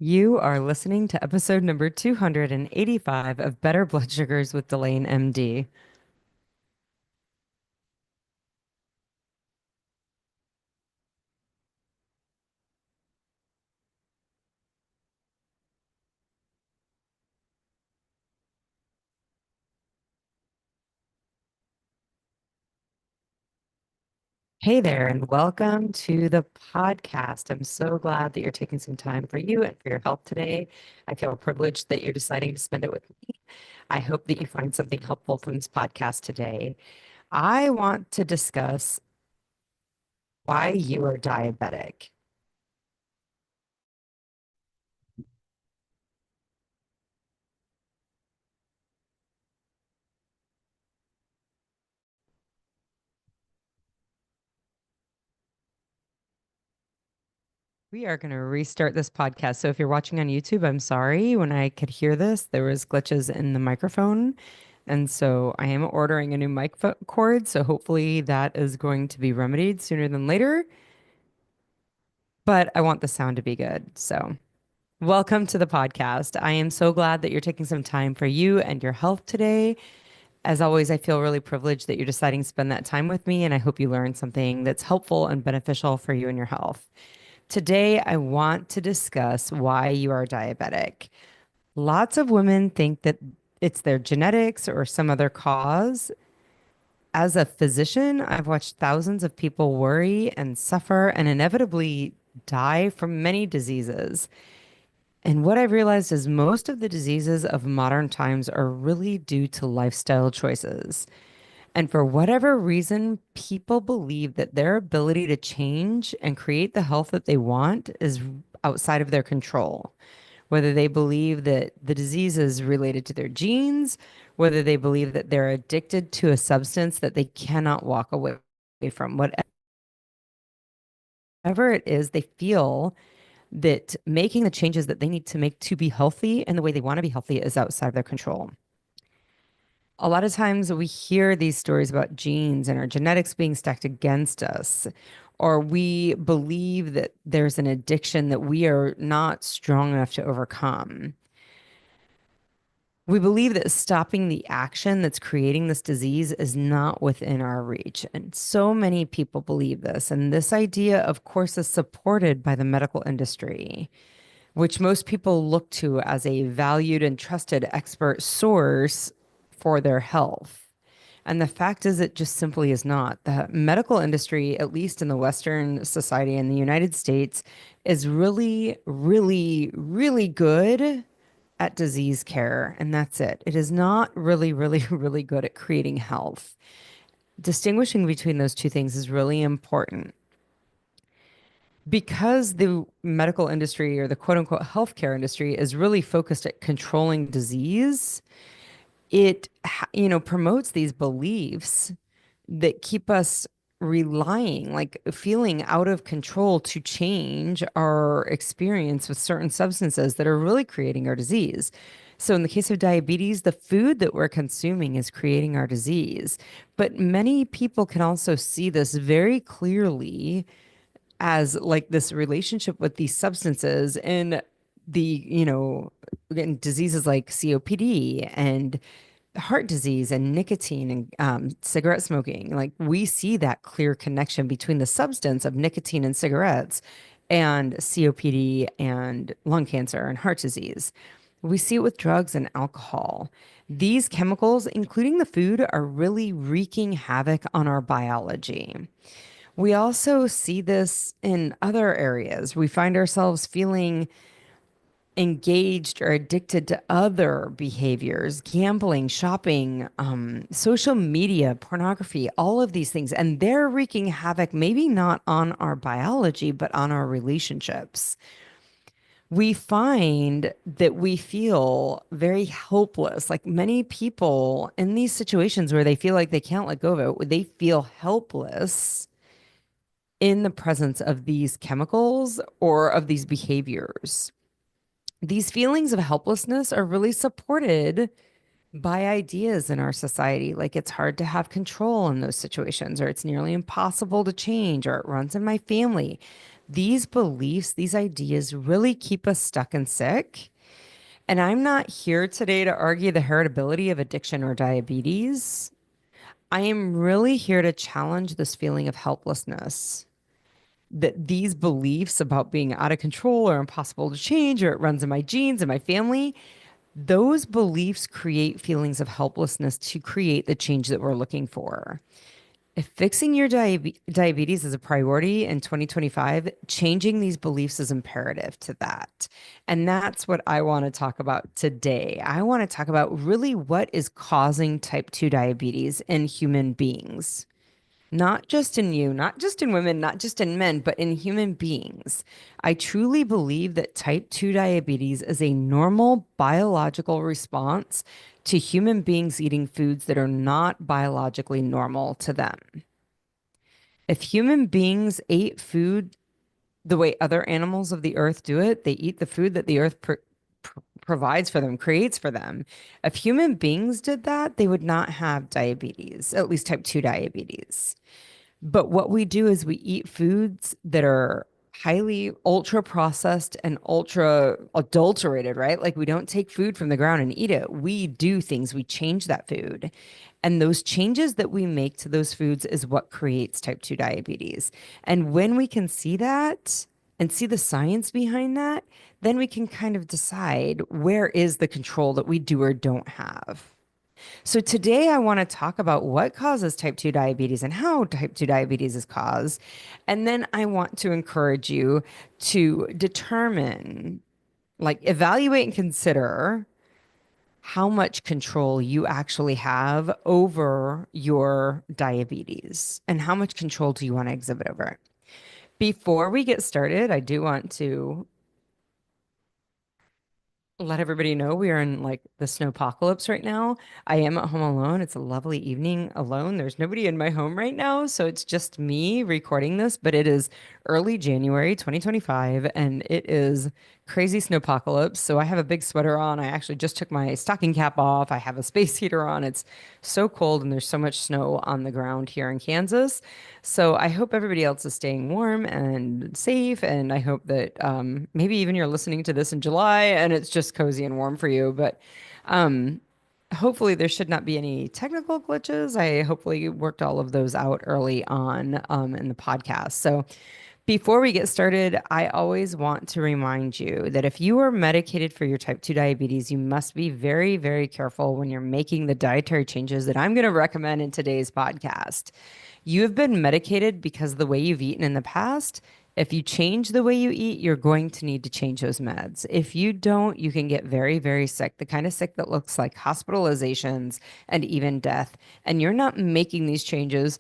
You are listening to episode number 285 of Better Blood Sugars with Delane MD. Hey there, and welcome to the podcast. I'm so glad that you're taking some time for you and for your health today. I feel privileged that you're deciding to spend it with me. I hope that you find something helpful from this podcast today. I want to discuss why you are diabetic. We are going to restart this podcast. So if you're watching on YouTube, I'm sorry. When I could hear this, there was glitches in the microphone. And so I am ordering a new mic cord. So hopefully that is going to be remedied sooner than later. But I want the sound to be good. So welcome to the podcast. I am so glad that you're taking some time for you and your health today. As always, I feel really privileged that you're deciding to spend that time with me. And I hope you learn something that's helpful and beneficial for you and your health. Today, I want to discuss why you are diabetic. Lots of women think that it's their genetics or some other cause. As a physician, I've watched thousands of people worry and suffer and inevitably die from many diseases. And what I've realized is most of the diseases of modern times are really due to lifestyle choices. And for whatever reason, people believe that their ability to change and create the health that they want is outside of their control. Whether they believe that the disease is related to their genes, whether they believe that they're addicted to a substance that they cannot walk away from, whatever it is, they feel that making the changes that they need to make to be healthy and the way they want to be healthy is outside of their control. A lot of times we hear these stories about genes and our genetics being stacked against us, or we believe that there's an addiction that we are not strong enough to overcome. We believe that stopping the action that's creating this disease is not within our reach. And so many people believe this. And this idea, of course, is supported by the medical industry, which most people look to as a valued and trusted expert source for their health. And the fact is, it just simply is not. The medical industry, at least in the Western society in the United States, is really, really, really good at disease care. And that's it. It is not really, really, really good at creating health. Distinguishing between those two things is really important because the medical industry or the quote unquote healthcare industry is really focused at controlling disease. It promotes these beliefs that keep us relying, like feeling out of control to change our experience with certain substances that are really creating our disease. So, in the case of diabetes, the food that we're consuming is creating our disease. But many people can also see this very clearly as like this relationship with these substances and in diseases like COPD and heart disease and nicotine and cigarette smoking. Like we see that clear connection between the substance of nicotine and cigarettes and COPD and lung cancer and heart disease. We see it with drugs and alcohol. These chemicals, including the food, are really wreaking havoc on our biology. We also see this in other areas. We find ourselves feeling engaged or addicted to other behaviors, gambling, shopping, social media, pornography, all of these things. And they're wreaking havoc, maybe not on our biology, but on our relationships. We find that we feel very helpless. Like many people in these situations where they feel like they can't let go of it, they feel helpless in the presence of these chemicals or of these behaviors. These feelings of helplessness are really supported by ideas in our society. Like it's hard to have control in those situations, or it's nearly impossible to change, or it runs in my family. these beliefs, these ideas really keep us stuck and sick. And I'm not here today to argue the heritability of addiction or diabetes. I am really here to challenge this feeling of helplessness. That these beliefs about being out of control or impossible to change, or it runs in my genes and my family, those beliefs create feelings of helplessness to create the change that we're looking for. If fixing your diabetes is a priority in 2025, changing these beliefs is imperative to that. And that's what I want to talk about today. I want to talk about really what is causing type 2 diabetes in human beings. Not just in you, not just in women, not just in men, but in human beings. I truly believe that type 2 diabetes is a normal biological response to human beings eating foods that are not biologically normal to them. If human beings ate food the way other animals of the earth do it, they eat the food that the earth provides for them, creates for them. If human beings did that, they would not have diabetes, at least type 2 diabetes. But what we do is we eat foods that are highly ultra processed and ultra adulterated, right? Like we don't take food from the ground and eat it. We do things, we change that food. And those changes that we make to those foods is what creates type 2 diabetes. And when we can see that and see the science behind that, then we can kind of decide where is the control that we do or don't have. So today I want to talk about what causes type 2 diabetes and how type 2 diabetes is caused. And then I want to encourage you to determine, like evaluate and consider how much control you actually have over your diabetes and how much control do you want to exhibit over it. Before we get started, I do want to let everybody know we are in like the snowpocalypse right now. I am at home alone. It's a lovely evening alone. There's nobody in my home right now, so it's just me recording this, but it is early January 2025 and it is crazy snowpocalypse. So I have a big sweater on. I actually just took my stocking cap off. I have a space heater on. It's so cold and there's so much snow on the ground here in Kansas. So I hope everybody else is staying warm and safe. And I hope that maybe even you're listening to this in July and it's just cozy and warm for you. But um, hopefully there should not be any technical glitches. I hopefully worked all of those out early on in the podcast. So before we get started, I always want to remind you that if you are medicated for your type 2 diabetes, you must be very, very careful when you're making the dietary changes that I'm going to recommend in today's podcast. You have been medicated because of the way you've eaten in the past. If you change the way you eat, you're going to need to change those meds. If you don't, you can get very, very sick, the kind of sick that looks like hospitalizations and even death. And you're not making these changes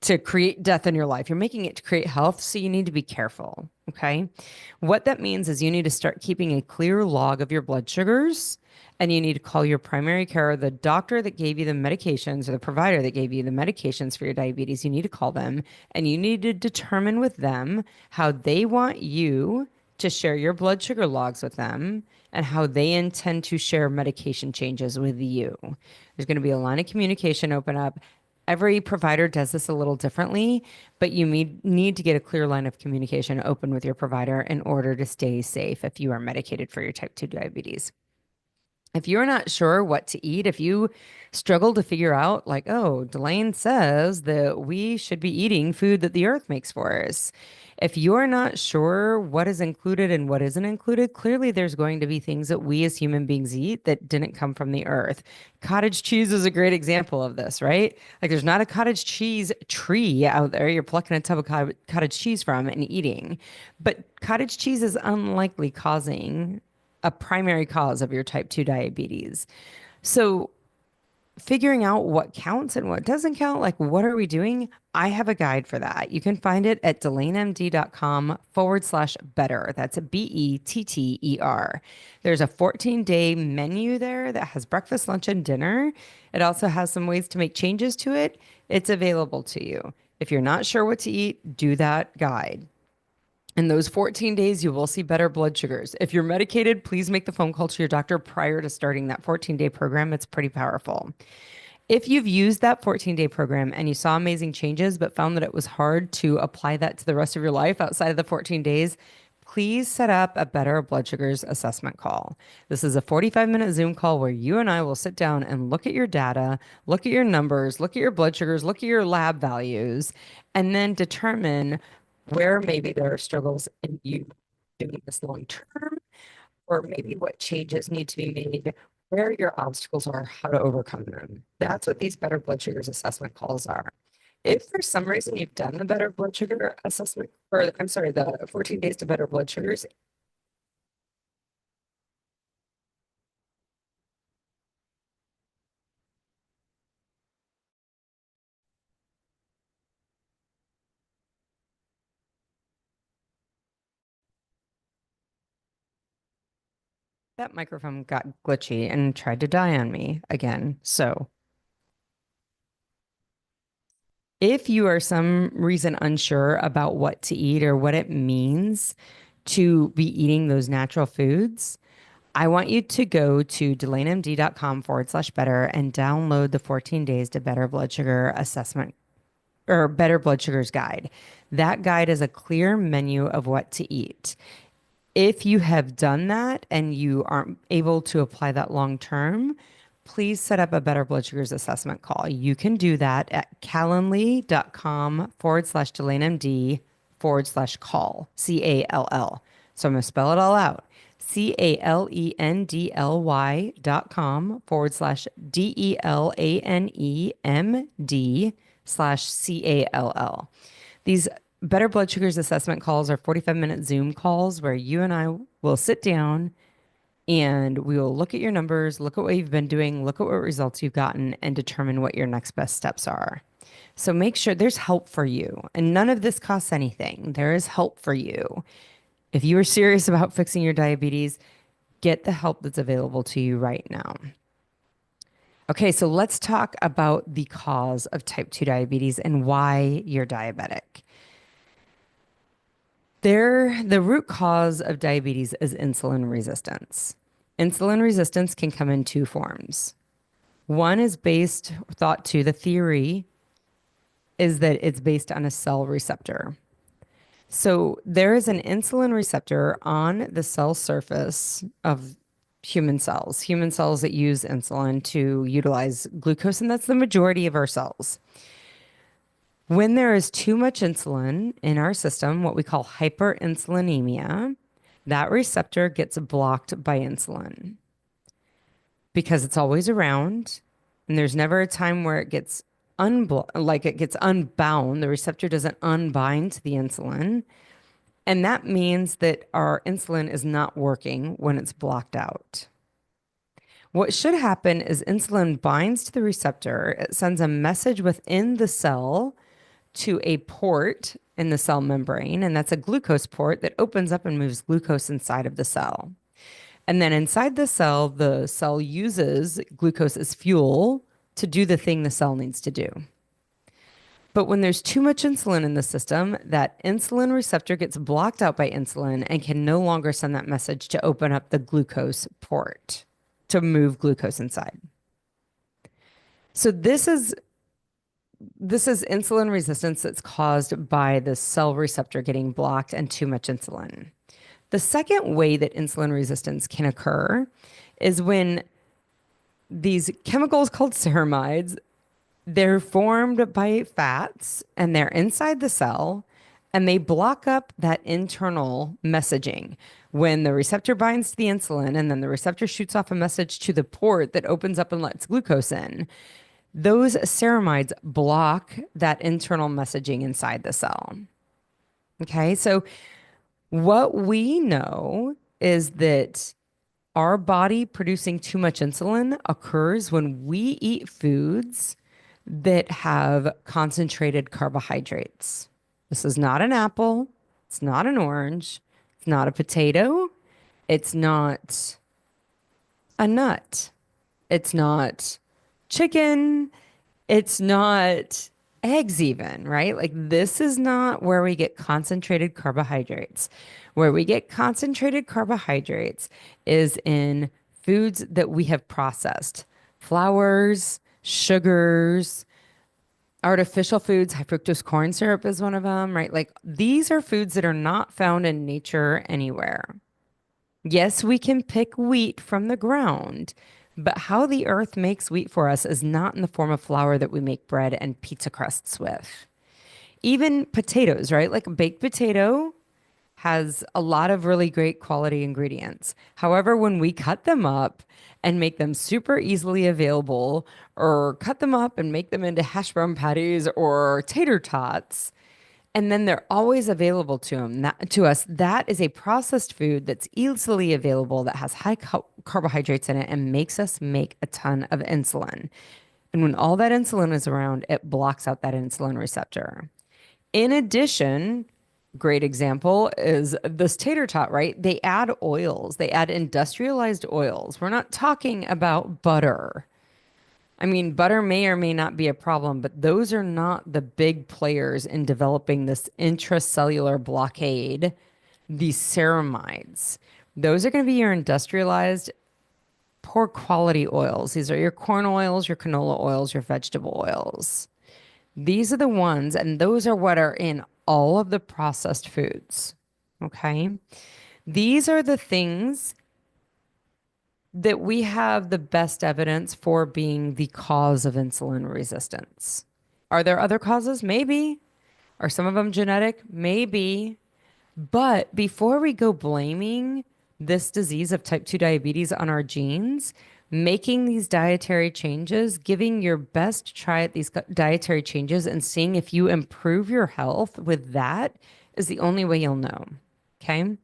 to create death in your life. You're making it to create health, so you need to be careful. Okay. What that means is you need to start keeping a clear log of your blood sugars, and you need to call your primary care, the doctor that gave you the medications or the provider that gave you the medications for your diabetes. You need to call them and you need to determine with them how they want you to share your blood sugar logs with them and how they intend to share medication changes with you. There's going to be a line of communication open up. Every provider does this a little differently, but you need to get a clear line of communication open with your provider in order to stay safe if you are medicated for your type 2 diabetes. If you're not sure what to eat, if you struggle to figure out, like, oh, Delane says that we should be eating food that the earth makes for us. If you're not sure what is included and what isn't included, clearly there's going to be things that we as human beings eat that didn't come from the earth. Cottage cheese is a great example of this, right? Like, there's not a cottage cheese tree out there you're plucking a tub of cottage cheese from and eating. But cottage cheese is unlikely causing a primary cause of your type 2 diabetes. So figuring out what counts and what doesn't count, like what are we doing? I have a guide for that. You can find it at delanemd.com/better. That's a BETTER. There's a 14-day menu there that has breakfast, lunch, and dinner. It also has some ways to make changes to it. It's available to you. If you're not sure what to eat, do that guide. In those 14 days, you will see better blood sugars. If you're medicated, please make the phone call to your doctor prior to starting that 14-day program. It's pretty powerful. If you've used that 14-day program and you saw amazing changes, but found that it was hard to apply that to the rest of your life outside of the 14 days, please set up a Better Blood Sugars assessment call. This is a 45-minute Zoom call where you and I will sit down and look at your data, look at your numbers, look at your blood sugars, look at your lab values, and then determine where maybe there are struggles in you doing this long term, or maybe what changes need to be made, where your obstacles are, how to overcome them. That's what these Better Blood Sugars assessment calls are. If for some reason you've done the Better Blood Sugar assessment, or I'm sorry, the 14 days to Better Blood Sugars, that microphone got glitchy and tried to die on me again. So if you are some reason unsure about what to eat or what it means to be eating those natural foods, I want you to go to delanamd.com/better and download the 14 days to better blood sugar assessment or better blood sugars guide. That guide is a clear menu of what to eat. If you have done that and you aren't able to apply that long term, please set up a Better Blood Sugars assessment call. You can do that at calendly.com/DelaneMD/call, CALL. So I'm going to spell it all out. CALENDLY.com/DELANEMD/CALL. These Better Blood Sugars assessment calls are 45-minute Zoom calls where you and I will sit down and we will look at your numbers, look at what you've been doing, look at what results you've gotten, and determine what your next best steps are. So make sure there's help for you. And none of this costs anything. There is help for you. If you are serious about fixing your diabetes, get the help that's available to you right now. Okay, so let's talk about the cause of type 2 diabetes and why you're diabetic. The root cause of diabetes is insulin resistance. Insulin resistance can come in two forms. One is the theory is that it's based on a cell receptor. So there is an insulin receptor on the cell surface of human cells that use insulin to utilize glucose, and that's the majority of our cells. When there is too much insulin in our system, what we call hyperinsulinemia, that receptor gets blocked by insulin because it's always around and there's never a time where it gets it gets unbound. The receptor doesn't unbind to the insulin. And that means that our insulin is not working when it's blocked out. What should happen is insulin binds to the receptor. It sends a message within the cell to a port in the cell membrane, and that's a glucose port that opens up and moves glucose inside of the cell. And then inside the cell uses glucose as fuel to do the thing the cell needs to do. But when there's too much insulin in the system, that insulin receptor gets blocked out by insulin and can no longer send that message to open up the glucose port to move glucose inside. So this is insulin resistance that's caused by the cell receptor getting blocked and too much insulin. The second way that insulin resistance can occur is when these chemicals called ceramides, they're formed by fats and they're inside the cell and they block up that internal messaging. When the receptor binds to the insulin and then the receptor shoots off a message to the port that opens up and lets glucose in, those ceramides block that internal messaging inside the cell. Okay, so what we know is that our body producing too much insulin occurs when we eat foods that have concentrated carbohydrates. This is not an apple, it's not an orange, it's not a potato, it's not a nut, it's not chicken, it's not eggs even, right? Like this is not where we get concentrated carbohydrates. Where we get concentrated carbohydrates is in foods that we have processed. Flours, sugars, artificial foods. High fructose corn syrup is one of them, right? Like these are foods that are not found in nature anywhere. Yes, we can pick wheat from the ground, but how the earth makes wheat for us is not in the form of flour that we make bread and pizza crusts with. Even potatoes, right? Like a baked potato has a lot of really great quality ingredients. However, when we cut them up and make them super easily available, or cut them up and make them into hash brown patties or tater tots, and then they're always available to us, that is a processed food that's easily available that has high carbohydrates in it and makes us make a ton of insulin. And when all that insulin is around, it blocks out that insulin receptor. In addition, great example is this tater tot, right? They add oils, they add industrialized oils. We're not talking about butter. I mean, butter may or may not be a problem, but those are not the big players in developing this intracellular blockade, these ceramides. Those are going to be your industrialized, poor quality oils. These are your corn oils, your canola oils, your vegetable oils. These are the ones, and those are what are in all of the processed foods. Okay. These are the things that we have the best evidence for being the cause of insulin resistance. Are there other causes? Maybe. Are some of them genetic? Maybe. But before we go blaming this disease of type 2 diabetes on our genes, making these dietary changes, giving your best try at these dietary changes and seeing if you improve your health with that is the only way you'll know. Okay.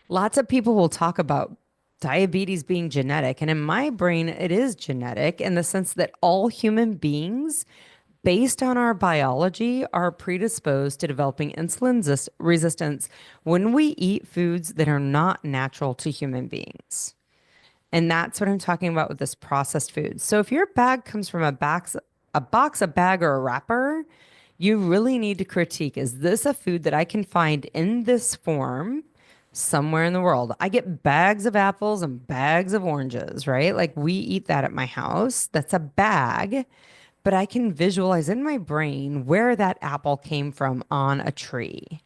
Lots of people will talk about diabetes being genetic. And in my brain, it is genetic in the sense that all human beings, based on our biology, are predisposed to developing insulin resistance when we eat foods that are not natural to human beings. And that's what I'm talking about with this processed food. So if your bag comes from a box, a bag, or a wrapper, you really need to critique, is this a food that I can find in this form somewhere in the world? I get bags of apples and bags of oranges, right? Like we eat that at my house. That's a bag, but I can visualize in my brain where that apple came from on a tree.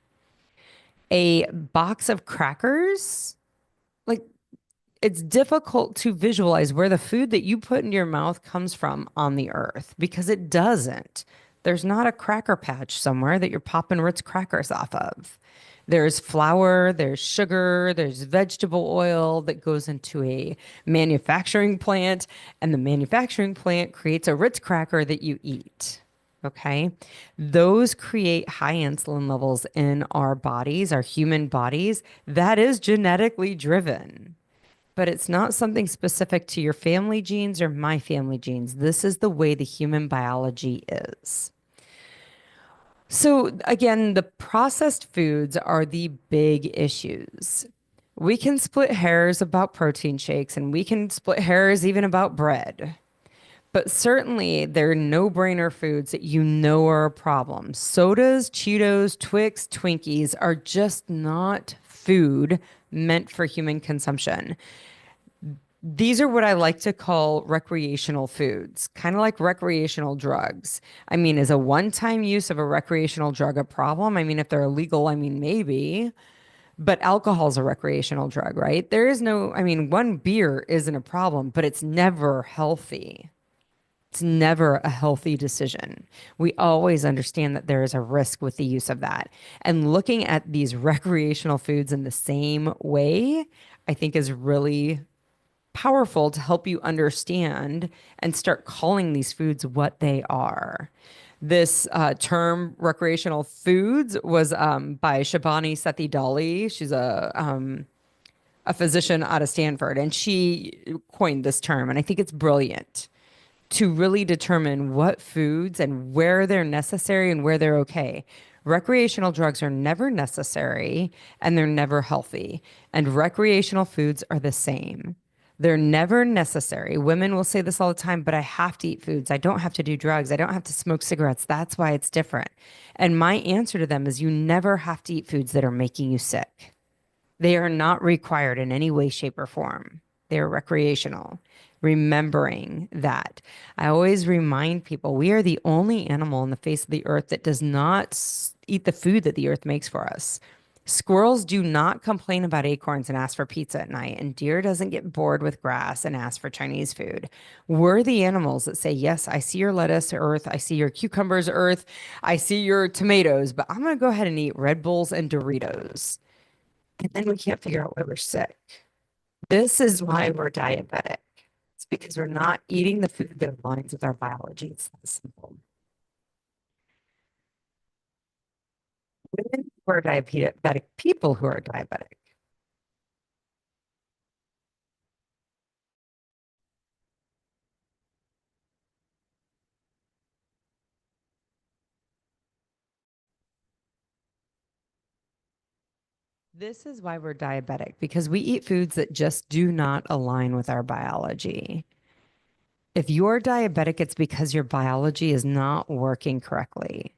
A box of crackers, like it's difficult to visualize where the food that you put in your mouth comes from on the earth because it doesn't. There's not a cracker patch somewhere that you're popping Ritz crackers off of. There's flour, there's sugar, there's vegetable oil that goes into a manufacturing plant, and the manufacturing plant creates a Ritz cracker that you eat. Okay. Those create high insulin levels in our bodies, our human bodies. That is genetically driven, but it's not something specific to your family genes or my family genes. This is the way the human biology is. So, again, the processed foods are the big issues. We can split hairs about protein shakes and we can split hairs even about bread. But certainly, they're no-brainer foods that you know are a problem. Sodas, Cheetos, Twix, Twinkies are just not food meant for human consumption. These are what I like to call recreational foods, kind of like recreational drugs. I mean, is a one-time use of a recreational drug a problem? I mean, if they're illegal, I mean, maybe, but alcohol is a recreational drug, right? There is no, I mean, one beer isn't a problem, but it's never healthy. It's never a healthy decision. We always understand that there is a risk with the use of that. And looking at these recreational foods in the same way, I think is really powerful to help you understand and start calling these foods what they are. This term recreational foods was by Shabani Sethi Dali. She's a physician out of Stanford, and she coined this term, and I think it's brilliant to really determine what foods and where they're necessary and where they're okay. Recreational drugs are never necessary and they're never healthy. And recreational foods are the same. They're never necessary. Women will say this all the time, but I have to eat foods. I don't have to do drugs. I don't have to smoke cigarettes. That's why it's different. And my answer to them is you never have to eat foods that are making you sick. They are not required in any way, shape, or form. they're recreational. Remembering that. I always remind people we are the only animal on the face of the earth that does not eat the food that the earth makes for us. Squirrels do not complain about acorns and ask for pizza at night, and deer doesn't get bored with grass and ask for Chinese food. We're the animals that say, yes, I see your lettuce, Earth. I see your cucumbers, Earth. I see your tomatoes, but I'm going to go ahead and eat Red Bulls and Doritos. And then we can't figure out why we're sick. This is why we're diabetic. It's because we're not eating the food that aligns with our biology. It's that simple. Women who are diabetic, people who are diabetic. This is why we're diabetic, because we eat foods that just do not align with our biology. If you're diabetic, it's because your biology is not working correctly.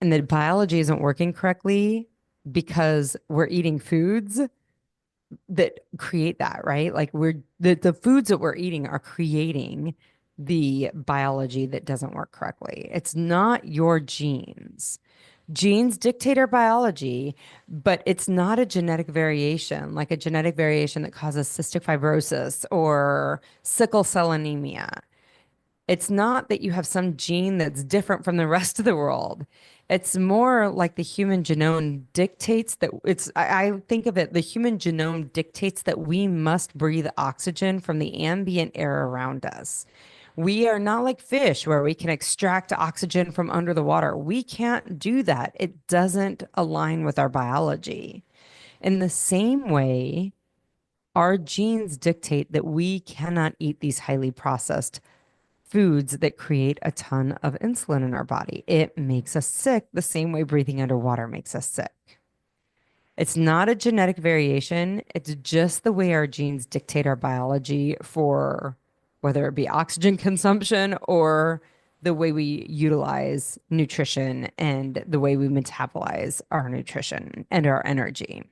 And the biology isn't working correctly because we're eating foods that create that, right? Like the foods that we're eating are creating the biology that doesn't work correctly. It's not your genes. Genes dictate our biology, but it's not a genetic variation, like a genetic variation that causes cystic fibrosis or sickle cell anemia. It's not that you have some gene that's different from the rest of the world. It's more like the human genome dictates that I think of it, the human genome dictates that we must breathe oxygen from the ambient air around us. We are not like fish where we can extract oxygen from under the water. We can't do that. It doesn't align with our biology. In the same way, our genes dictate that we cannot eat these highly processed foods that create a ton of insulin in our body. It makes us sick the same way breathing underwater makes us sick. It's not a genetic variation. It's just the way our genes dictate our biology for whether it be oxygen consumption or the way we utilize nutrition and the way we metabolize our nutrition and our energy.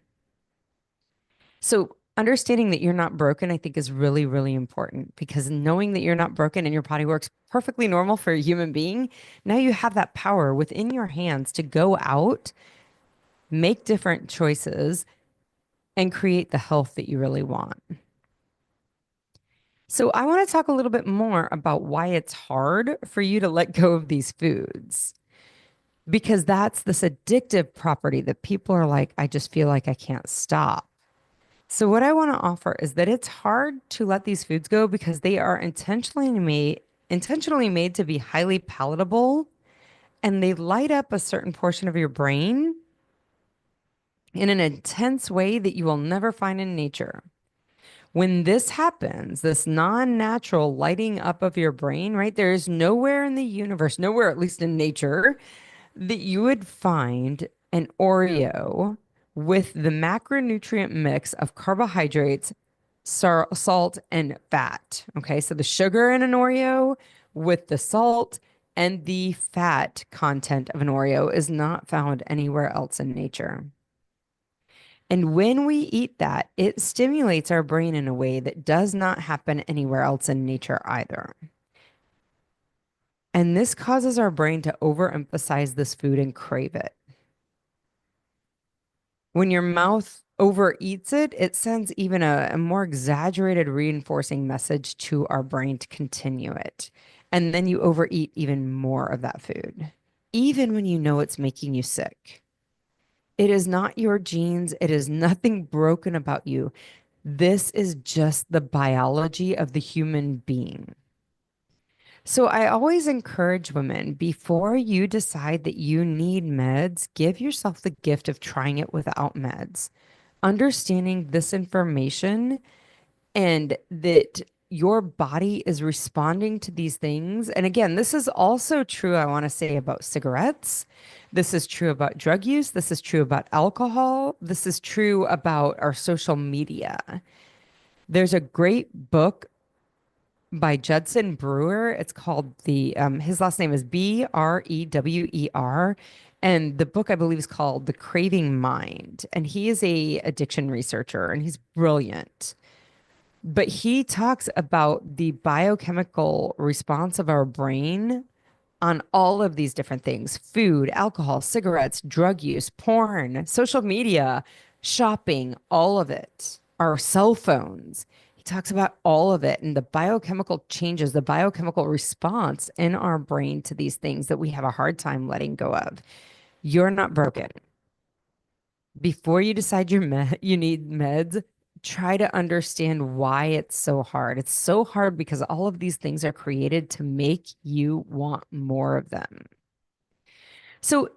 So understanding that you're not broken, I think is really, really important because knowing that you're not broken and your body works perfectly normal for a human being, now you have that power within your hands to go out, make different choices, and create the health that you really want. So I want to talk a little bit more about why it's hard for you to let go of these foods because that's this addictive property that people are like, I just feel like I can't stop. So what I want to offer is that it's hard to let these foods go because they are intentionally made to be highly palatable and they light up a certain portion of your brain in an intense way that you will never find in nature. When this happens, this non-natural lighting up of your brain, right? There is nowhere in the universe, nowhere at least in nature, that you would find an Oreo with the macronutrient mix of carbohydrates, salt, and fat. Okay, so the sugar in an Oreo with the salt and the fat content of an Oreo is not found anywhere else in nature. And when we eat that, it stimulates our brain in a way that does not happen anywhere else in nature either. And this causes our brain to overemphasize this food and crave it. When your mouth overeats it, it sends even a more exaggerated reinforcing message to our brain to continue it. And then you overeat even more of that food, even when you know it's making you sick. It is not your genes. It is nothing broken about you. This is just the biology of the human being. So I always encourage women before you decide that you need meds, give yourself the gift of trying it without meds. Understanding this information and that your body is responding to these things. And again, this is also true, I want to say, about cigarettes. This is true about drug use. This is true about alcohol. This is true about our social media. There's a great book by Judson Brewer. It's called his last name is Brewer. And the book I believe is called The Craving Mind. And he is a addiction researcher and he's brilliant. But he talks about the biochemical response of our brain on all of these different things: food, alcohol, cigarettes, drug use, porn, social media, shopping, all of it, our cell phones. He talks about all of it and the biochemical changes, the biochemical response in our brain to these things that we have a hard time letting go of. You're not broken. Before you decide you need meds, try to understand why it's so hard. It's so hard because all of these things are created to make you want more of them. So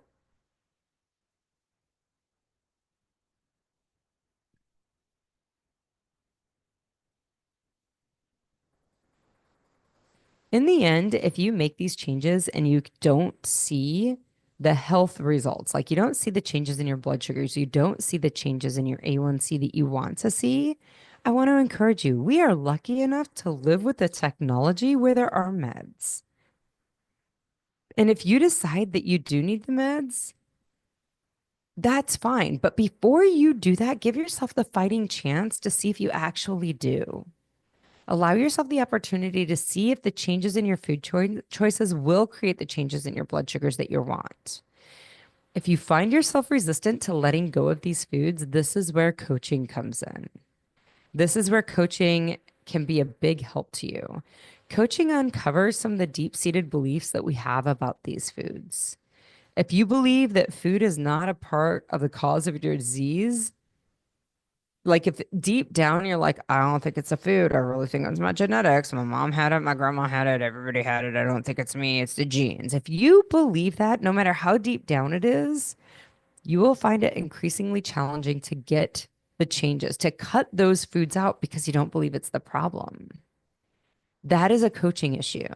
in the end, if you make these changes and you don't see the health results, like you don't see the changes in your blood sugars, you don't see the changes in your A1C that you want to see, I want to encourage you. We are lucky enough to live with the technology where there are meds. And if you decide that you do need the meds, that's fine. But before you do that, give yourself the fighting chance to see if you actually do. Allow yourself the opportunity to see if the changes in your choices will create the changes in your blood sugars that you want. If you find yourself resistant to letting go of these foods, this is where coaching comes in. This is where coaching can be a big help to you. Coaching uncovers some of the deep-seated beliefs that we have about these foods. If you believe that food is not a part of the cause of your disease, like if deep down you're like, I don't think it's a food, I really think it's my genetics. My mom had it, my grandma had it, everybody had it. I don't think it's me, it's the genes. If you believe that, no matter how deep down it is, you will find it increasingly challenging to get the changes, to cut those foods out because you don't believe it's the problem. That is a coaching issue.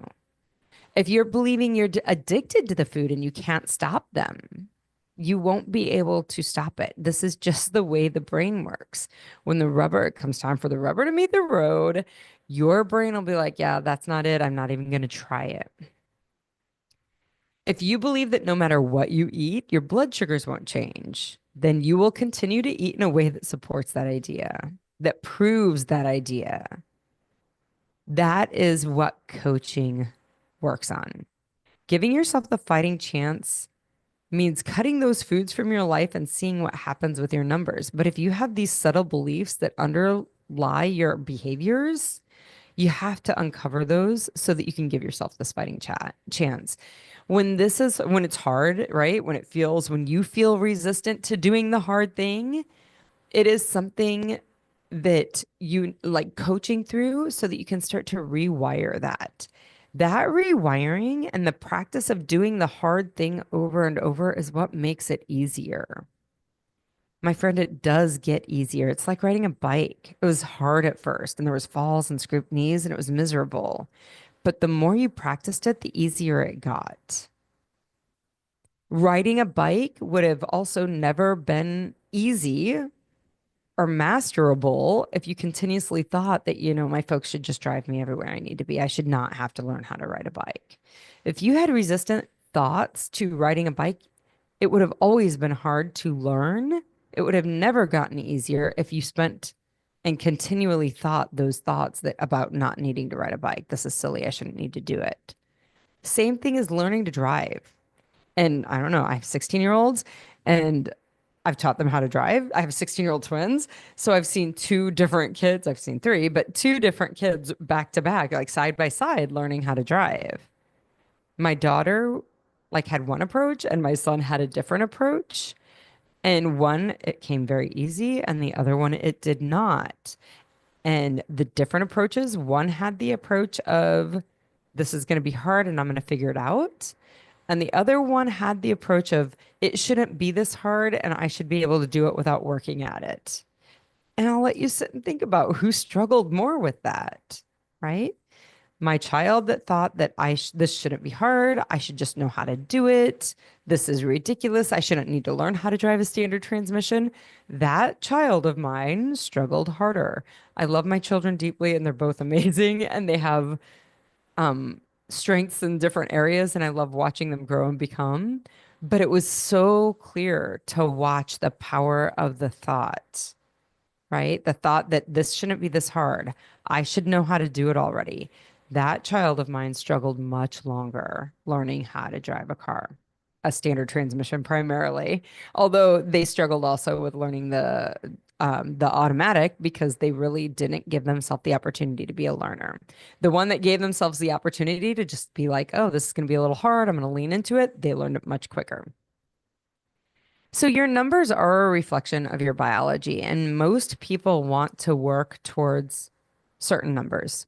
If you're believing you're addicted to the food and you can't stop them, you won't be able to stop it. This is just the way the brain works. When the rubber, it comes time for the rubber to meet the road, your brain will be like, yeah, that's not it. I'm not even going to try it. If you believe that no matter what you eat, your blood sugars won't change, then you will continue to eat in a way that supports that idea, that proves that idea. That is what coaching works on. Giving yourself the fighting chance means cutting those foods from your life and seeing what happens with your numbers. But if you have these subtle beliefs that underlie your behaviors, you have to uncover those so that you can give yourself this fighting chance. When it's hard, right? When you feel resistant to doing the hard thing, it is something that you like coaching through so that you can start to rewire that. That rewiring and the practice of doing the hard thing over and over is what makes it easier. My friend, it does get easier. It's like riding a bike. It was hard at first, and there was falls and scraped knees, and it was miserable. But the more you practiced it, the easier it got. Riding a bike would have also never been easy or masterable if you continuously thought that, my folks should just drive me everywhere I need to be. I should not have to learn how to ride a bike. If you had resistant thoughts to riding a bike, it would have always been hard to learn. It would have never gotten easier if you spent and continually thought those thoughts that about not needing to ride a bike. This is silly. I shouldn't need to do it. Same thing as learning to drive. And I don't know, I have 16-year-olds and I've taught them how to drive. I have 16-year-old twins. So I've seen two different kids. I've seen three, but two different kids back to back, like side by side, learning how to drive. My daughter like had one approach and my son had a different approach. And one, it came very easy, and the other one, it did not. And the different approaches, one had the approach of this is going to be hard and I'm going to figure it out. And the other one had the approach of it shouldn't be this hard and I should be able to do it without working at it. And I'll let you sit and think about who struggled more with that, right? My child that thought that this shouldn't be hard. I should just know how to do it. This is ridiculous. I shouldn't need to learn how to drive a standard transmission. That child of mine struggled harder. I love my children deeply and they're both amazing and they have um, strengths in different areas, and I love watching them grow and become. But it was so clear to watch the power of the thought. right? The thought that this shouldn't be this hard. I should know how to do it already. That child of mine struggled much longer learning how to drive a car, a standard transmission primarily, although they struggled also with learning the automatic because they really didn't give themselves the opportunity to be a learner. The one that gave themselves the opportunity to just be like, oh, this is going to be a little hard. I'm going to lean into it. They learned it much quicker. So your numbers are a reflection of your biology, and most people want to work towards certain numbers.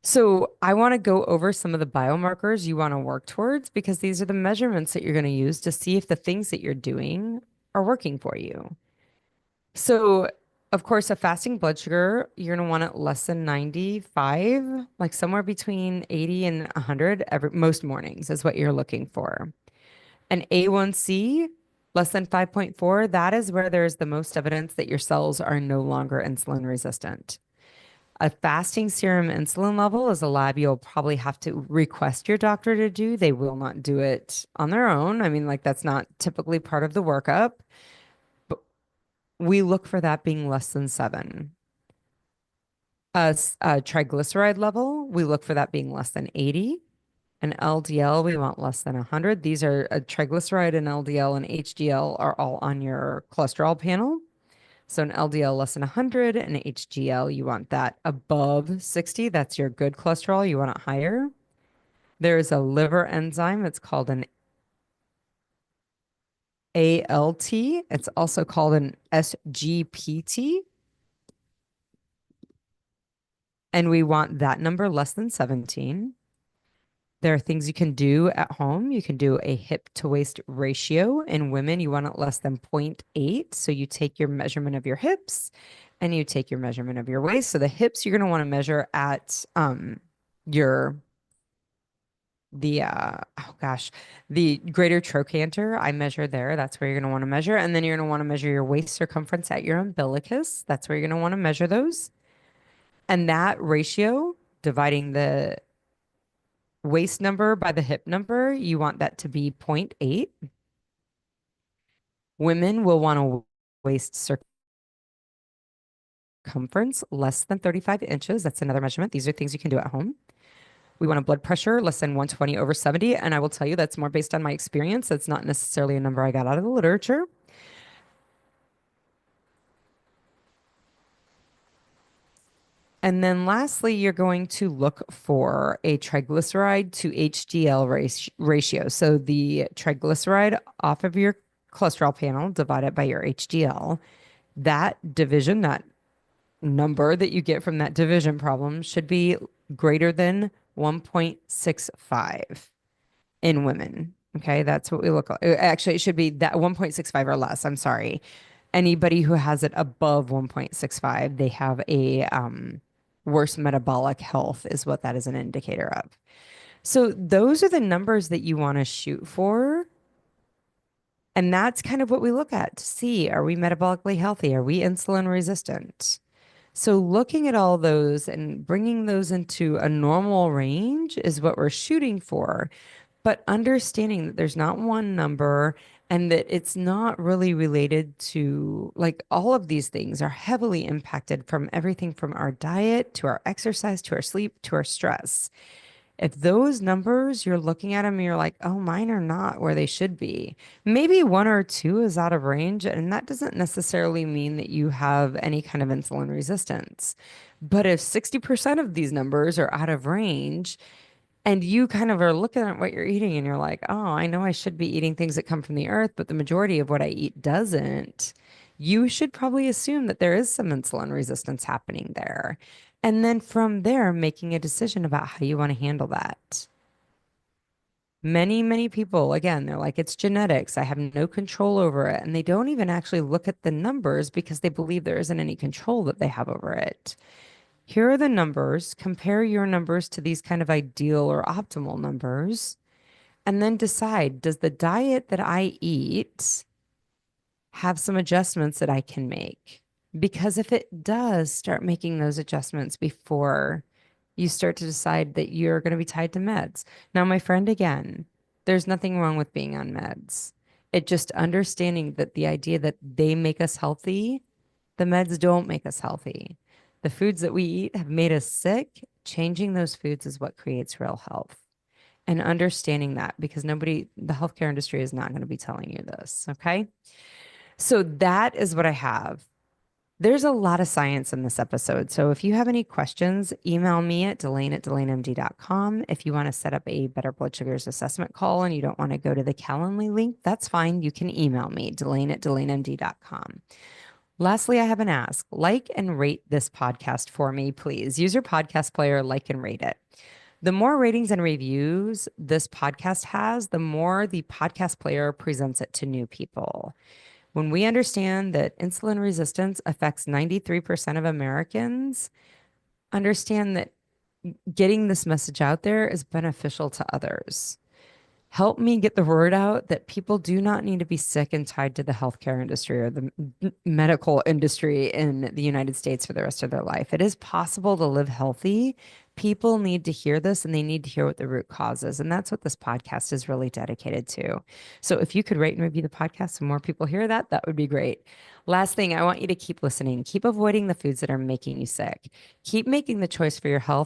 So I want to go over some of the biomarkers you want to work towards because these are the measurements that you're going to use to see if the things that you're doing are working for you. So, of course, a fasting blood sugar, you're going to want it less than 95, like somewhere between 80 and 100 most mornings is what you're looking for. An A1C less than 5.4, that is where there's the most evidence that your cells are no longer insulin resistant. A fasting serum insulin level is a lab you'll probably have to request your doctor to do. They will not do it on their own. I mean, like that's not typically part of the workup, but we look for that being less than 7. A triglyceride level, we look for that being less than 80. An LDL, we want less than 100. These are a triglyceride and LDL and HDL are all on your cholesterol panel. So an LDL less than 100 and HDL, you want that above 60. That's your good cholesterol. You want it higher. There's a liver enzyme. It's called an ALT. It's also called an SGPT. And we want that number less than 17. There are things you can do at home. You can do a hip to waist ratio. In women, you want it less than 0.8. So you take your measurement of your hips and you take your measurement of your waist. So the hips you're going to want to measure at your oh gosh, the greater trochanter. I measure there. That's where you're going to want to measure. And then you're going to want to measure your waist circumference at your umbilicus. That's where you're going to want to measure those. And that ratio, dividing the waist number by the hip number, you want that to be 0.8. Women will want a waist circumference less than 35 inches. That's another measurement. These are things you can do at home. We want a blood pressure less than 120 over 70. And I will tell you that's more based on my experience. That's not necessarily a number I got out of the literature. And then lastly, you're going to look for a triglyceride to HDL ratio. So the triglyceride off of your cholesterol panel divided by your HDL, that division, that number that you get from that division problem should be greater than 1.65 in women. Okay, that's what we look like. Actually, it should be that 1.65 or less. I'm sorry. Anybody who has it above 1.65, they have a worse metabolic health, is what that is an indicator of. So those are the numbers that you want to shoot for. And that's kind of what we look at to see, are we metabolically healthy? Are we insulin resistant? So looking at all those and bringing those into a normal range is what we're shooting for, but understanding that there's not one number and that it's not really related to, like, all of these things are heavily impacted from everything from our diet to our exercise to our sleep to our stress. If those numbers, you're looking at them and you're like, oh, mine are not where they should be. Maybe one or two is out of range, and that doesn't necessarily mean that you have any kind of insulin resistance. But if 60% of these numbers are out of range, and you kind of are looking at what you're eating and you're like, oh, I know I should be eating things that come from the earth, but the majority of what I eat doesn't. You should probably assume that there is some insulin resistance happening there. And then from there, making a decision about how you want to handle that. Many people, again, they're like, it's genetics. I have no control over it. And they don't even actually look at the numbers because they believe there isn't any control that they have over it. Here are the numbers. Compare your numbers to these kind of ideal or optimal numbers, and then decide, does the diet that I eat have some adjustments that I can make? Because if it does, start making those adjustments before you start to decide that you're going to be tied to meds. Now, my friend, again, there's nothing wrong with being on meds. It just understanding that the idea that they make us healthy The meds don't make us healthy. The foods that we eat have made us sick. Changing those foods is what creates real health. And understanding that because the healthcare industry is not going to be telling you this. Okay. So that is what I have. There's a lot of science in this episode. So if you have any questions, email me at delane@delanemd.com. If you want to set up a Better Blood Sugars assessment call and you don't want to go to the Calendly link, that's fine. You can email me, delane@delanemd.com. Lastly, I have an ask. Like and rate this podcast for me, please. Use your podcast player, like and rate it. The more ratings and reviews this podcast has, the more the podcast player presents it to new people. When we understand that insulin resistance affects 93% of Americans, understand that getting this message out there is beneficial to others. Help me get the word out that people do not need to be sick and tied to the healthcare industry or the medical industry in the United States for the rest of their life. It is possible to live healthy. People need to hear this and they need to hear what the root cause is. And that's what this podcast is really dedicated to. So if you could rate and review the podcast so more people hear that, that would be great. Last thing, I want you to keep listening. Keep avoiding the foods that are making you sick. Keep making the choice for your health